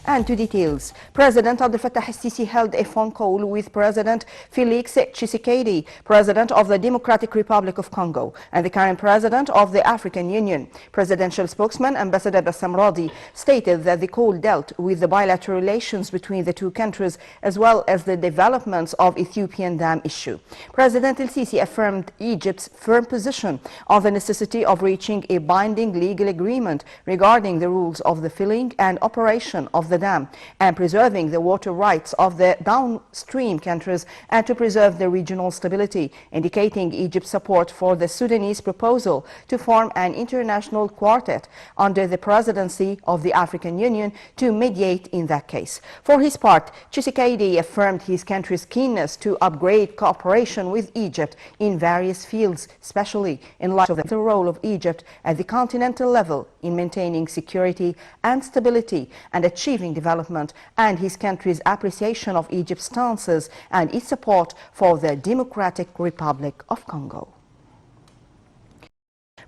And to details, President Abdel Fattah Sisi held a phone call with President Felix Tshisekedi, President of the Democratic Republic of Congo, and the current President of the African Union. Presidential spokesman Ambassador Bassam Radi stated that the call dealt with the bilateral relations between the two countries as well as the developments of Ethiopian dam issue. President El-Sisi affirmed Egypt's firm position on the necessity of reaching a binding legal agreement regarding the rules of the filling and operation of the dam and preserving the water rights of the downstream countries and to preserve the regional stability, indicating Egypt's support for the Sudanese proposal to form an international quartet under the presidency of the African Union to mediate in that case. For his part, Tshisekedi affirmed his country's keenness to upgrade cooperation with Egypt in various fields, especially in light of the role of Egypt at the continental level in maintaining security and stability and achieving development, and his country's appreciation of Egypt's stances and its support for the Democratic Republic of Congo.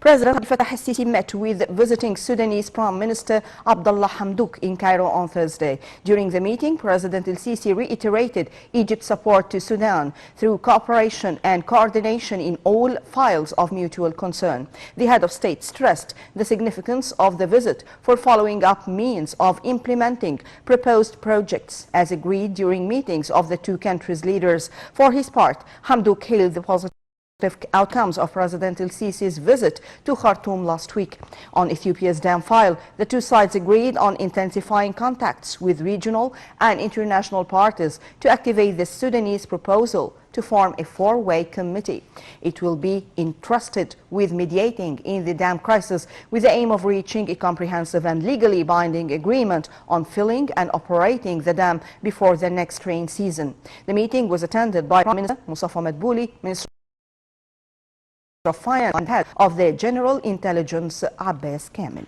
President Abdel Fattah Sisi met with visiting Sudanese Prime Minister Abdullah Hamdouk in Cairo on Thursday. During the meeting, President El-Sisi reiterated Egypt's support to Sudan through cooperation and coordination in all files of mutual concern. The head of state stressed the significance of the visit for following up means of implementing proposed projects as agreed during meetings of the two countries' leaders. For his part, Hamdouk hailed the positive outcomes of President El-Sisi's visit to Khartoum last week. On Ethiopia's dam file, the two sides agreed on intensifying contacts with regional and international parties to activate the Sudanese proposal to form a four-way committee. It will be entrusted with mediating in the dam crisis with the aim of reaching a comprehensive and legally binding agreement on filling and operating the dam before the next rain season. The meeting was attended by Prime Minister Madbouly, Minister of Finance and head of the General Intelligence Abbas Kamel.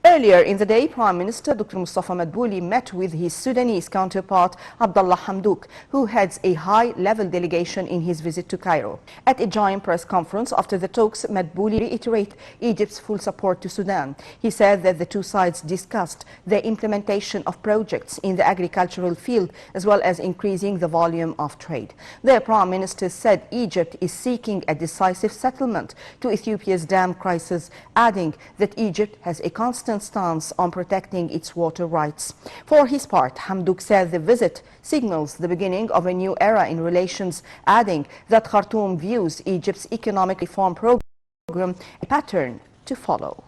Earlier in the day, Prime Minister Dr. Mustafa Madbouly met with his Sudanese counterpart Abdullah Hamdouk, who heads a high-level delegation in his visit to Cairo. At a joint press conference after the talks, Madbouly reiterated Egypt's full support to Sudan. He said that the two sides discussed the implementation of projects in the agricultural field as well as increasing the volume of trade. The Prime Minister said Egypt is seeking a decisive settlement to Ethiopia's dam crisis, adding that Egypt has a constant stance on protecting its water rights. For his part, Hamdouk said the visit signals the beginning of a new era in relations, adding that Khartoum views Egypt's economic reform program a pattern to follow.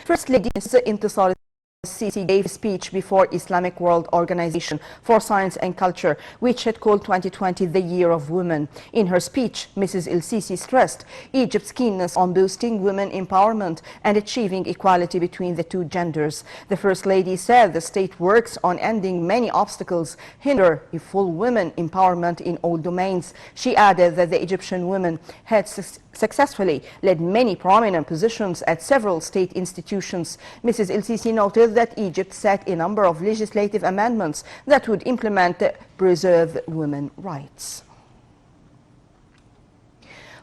First Lady Sisi gave a speech before Islamic World Organization for Science and Culture, which had called 2020 the Year of Women. In her speech, Mrs. El-Sisi stressed Egypt's keenness on boosting women empowerment and achieving equality between the two genders. The First Lady said the state works on ending many obstacles hinder a full women empowerment in all domains. She added that the Egyptian women had successfully led many prominent positions at several state institutions. Mrs. El-Sisi noted that Egypt set a number of legislative amendments that would implement preserve women's rights.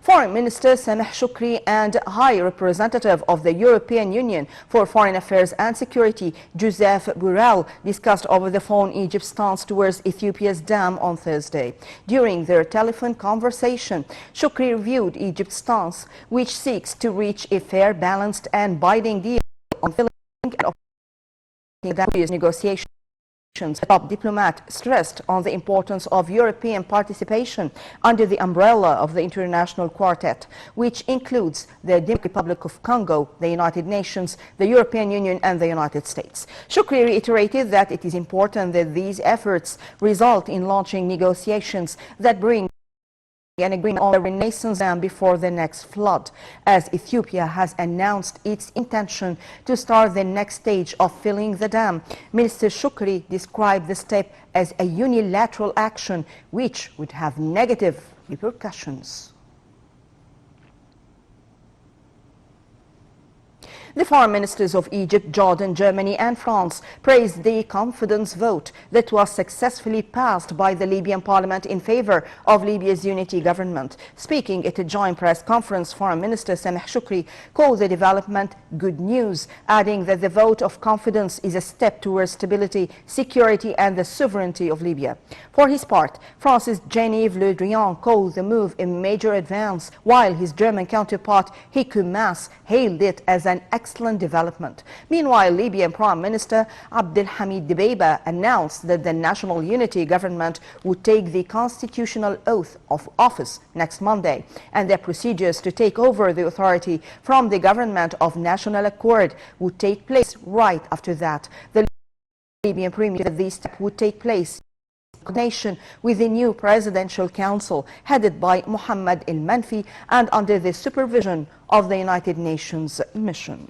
Foreign Minister Sameh Shoukry and High Representative of the European Union for Foreign Affairs and Security, Joseph Borrell, discussed over the phone Egypt's stance towards Ethiopia's dam on Thursday. During their telephone conversation, Shoukry reviewed Egypt's stance, which seeks to reach a fair, balanced and binding deal on filling and operating negotiations. The top diplomat stressed on the importance of European participation under the umbrella of the International Quartet, which includes the Democratic Republic of Congo, the United Nations, the European Union and the United States. Shoukry reiterated that it is important that these efforts result in launching negotiations that bring an agreement on the Renaissance Dam before the next flood, as Ethiopia has announced its intention to start the next stage of filling the dam. Minister Shoukry described the step as a unilateral action which would have negative repercussions. The foreign ministers of Egypt, Jordan, Germany and France praised the confidence vote that was successfully passed by the Libyan parliament in favor of Libya's unity government. Speaking at a joint press conference, Foreign Minister Sameh Shoukry called the development good news, adding that the vote of confidence is a step towards stability, security and the sovereignty of Libya. For his part, France's Jean-Yves Le Drian called the move a major advance, while his German counterpart Heiko Maas hailed it as an excellent development. Meanwhile, Libyan Prime Minister Abdelhamid Dbeibeh announced that the National Unity Government would take the constitutional oath of office next Monday, and their procedures to take over the authority from the Government of National Accord would take place right after that. The Libyan Premier said this step would take place in coordination with the new Presidential Council headed by Mohammed El-Manfi and under the supervision of the United Nations mission.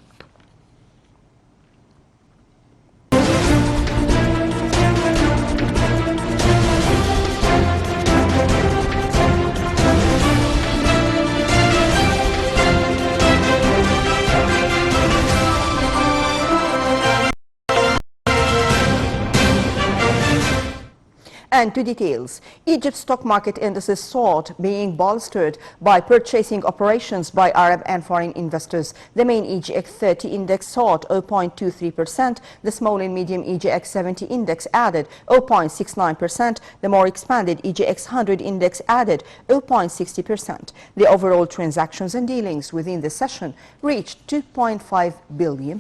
And to details, Egypt's stock market indices soared, being bolstered by purchasing operations by Arab and foreign investors. The main EGX 30 index soared 0.23%. The small and medium EGX 70 index added 0.69%. The more expanded EGX 100 index added 0.60%. The overall transactions and dealings within the session reached £2.5 billion.